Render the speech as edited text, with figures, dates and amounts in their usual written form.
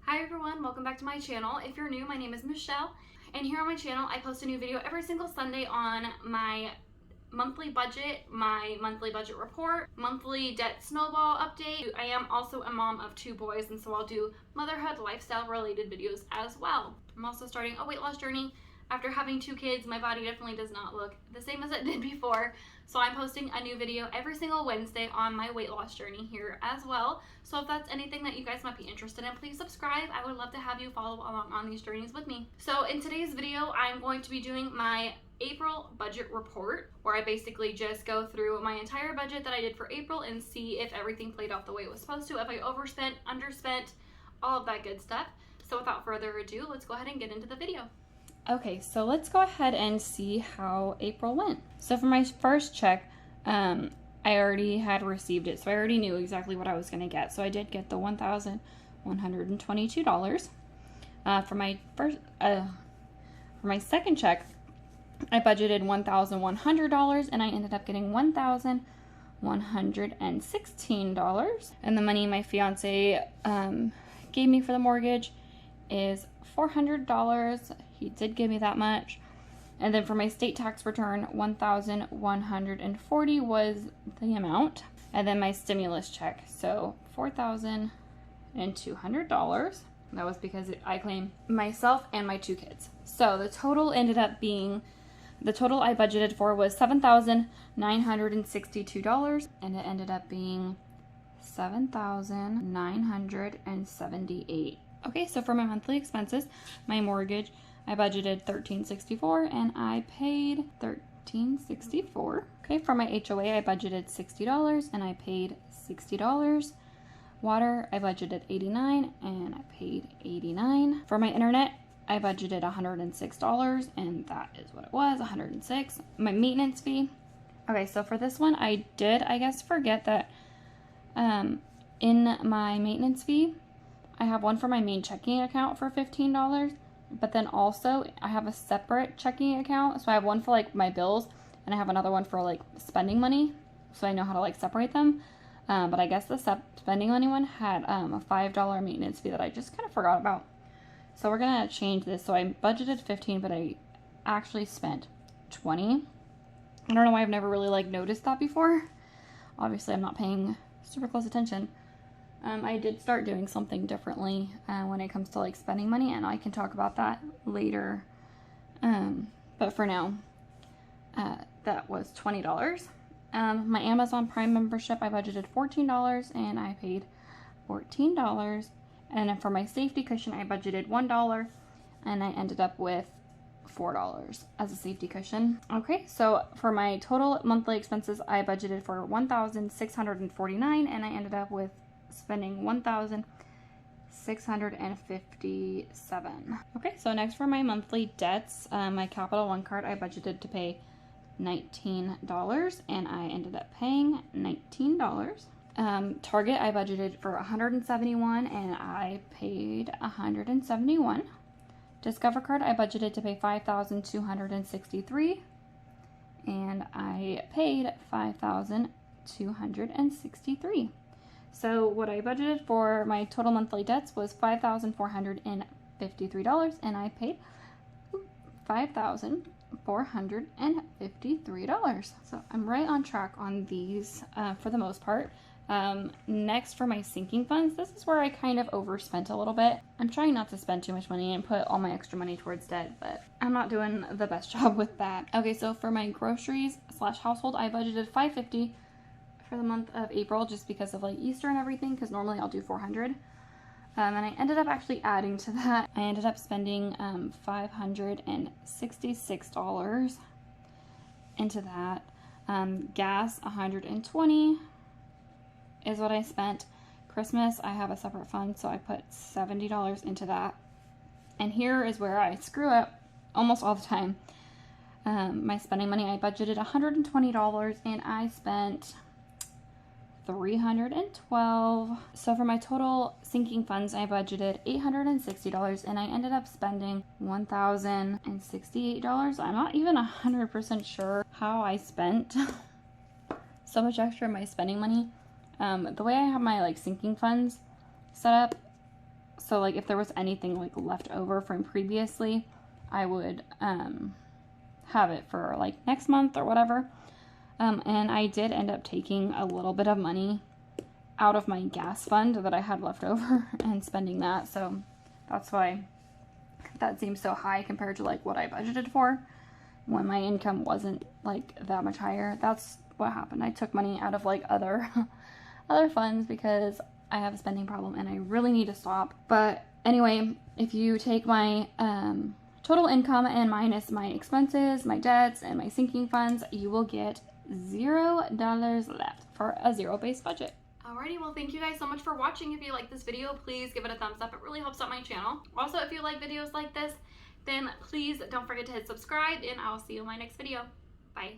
Hi everyone, welcome back to my channel. If you're new, my name is Michelle, and here on my channel I post a new video every single Sunday on my monthly budget, my monthly budget report, monthly debt snowball update. I am also a mom of 2 boys, and so I'll do motherhood lifestyle related videos as well. I'm also starting a weight loss journey. After having 2 kids, my body definitely does not look the same as it did before. So I'm posting a new video every single Wednesday on my weight loss journey here as well. So if that's anything that you guys might be interested in, please subscribe. I would love to have you follow along on these journeys with me. So in today's video, I'm going to be doing my April budget report, where I basically just go through my entire budget that I did for April and see if everything played out the way it was supposed to, if I overspent, underspent, all of that good stuff. So without further ado, let's go ahead and get into the video. Okay, so let's go ahead and see how April went. So for my first check, I already had received it, so I already knew exactly what I was going to get. So I did get the $1,122. For my second check, I budgeted $1,100, and I ended up getting $1,116. And the money my fiance gave me for the mortgage is $400. He did give me that much. And then for my state tax return, $1,140 was the amount. And then my stimulus check, so $4,200. That was because I claimed myself and my 2 kids. So the total I budgeted for was $7,962, and it ended up being $7,978. Okay, so for my monthly expenses, my mortgage, I budgeted $1,364 and I paid $1,364. Okay, for my HOA, I budgeted $60 and I paid $60. Water, I budgeted $89 and I paid $89. For my internet, I budgeted $106 and that is what it was, $106. My maintenance fee. Okay, so for this one, I did, I guess, forget that in my maintenance fee, I have one for my main checking account for $15, but then also I have a separate checking account. So I have one for like my bills, and I have another one for like spending money, so I know how to like separate them. But I guess the spending money one had a $5 maintenance fee that I just kind of forgot about. So we're gonna change this. So I budgeted $15, but I actually spent $20. I don't know why I've never really like noticed that before. Obviously I'm not paying super close attention. I did start doing something differently when it comes to like spending money, and I can talk about that later. But for now, that was $20. My Amazon Prime membership, I budgeted $14 and I paid $14. And then for my safety cushion, I budgeted $1 and I ended up with $4 as a safety cushion. Okay, so for my total monthly expenses, I budgeted for $1,649 and I ended up with spending $1,657. Okay, so next for my monthly debts, my Capital One card, I budgeted to pay $19 and I ended up paying $19. Target, I budgeted for $171 and I paid $171. Discover card, I budgeted to pay $5,263 and I paid $5,263. So what I budgeted for my total monthly debts was $5,453 and I paid $5,453. So I'm right on track on these for the most part. Next for my sinking funds, this is where I kind of overspent a little bit. I'm trying not to spend too much money and put all my extra money towards debt, but I'm not doing the best job with that. Okay, so for my groceries / household, I budgeted $550 for the month of April, just because of like Easter and everything, because normally I'll do $400. And I ended up actually adding to that. I ended up spending $566 into that. Gas, $120 is what I spent. Christmas, I have a separate fund, so I put $70 into that. And here is where I screw up almost all the time. My spending money, I budgeted $120 and I spent $312. So for my total sinking funds, I budgeted $860 and I ended up spending $1,068. I'm not even 100% sure how I spent so much extra in my spending money. The way I have my like sinking funds set up, So like if there was anything like left over from previously, I would have it for like next month or whatever. And I did end up taking a little bit of money out of my gas fund that I had left over and spending that. So that's why that seems so high compared to like what I budgeted for when my income wasn't like that much higher. That's what happened. I took money out of like other funds because I have a spending problem and I really need to stop. But anyway, if you take my total income and minus my expenses, my debts, and my sinking funds, you will get $0 left for a zero-based budget. Alrighty, well thank you guys so much for watching. If you like this video, please give it a thumbs up. It really helps out my channel. Also, if you like videos like this, then please don't forget to hit subscribe, and I'll see you in my next video. Bye.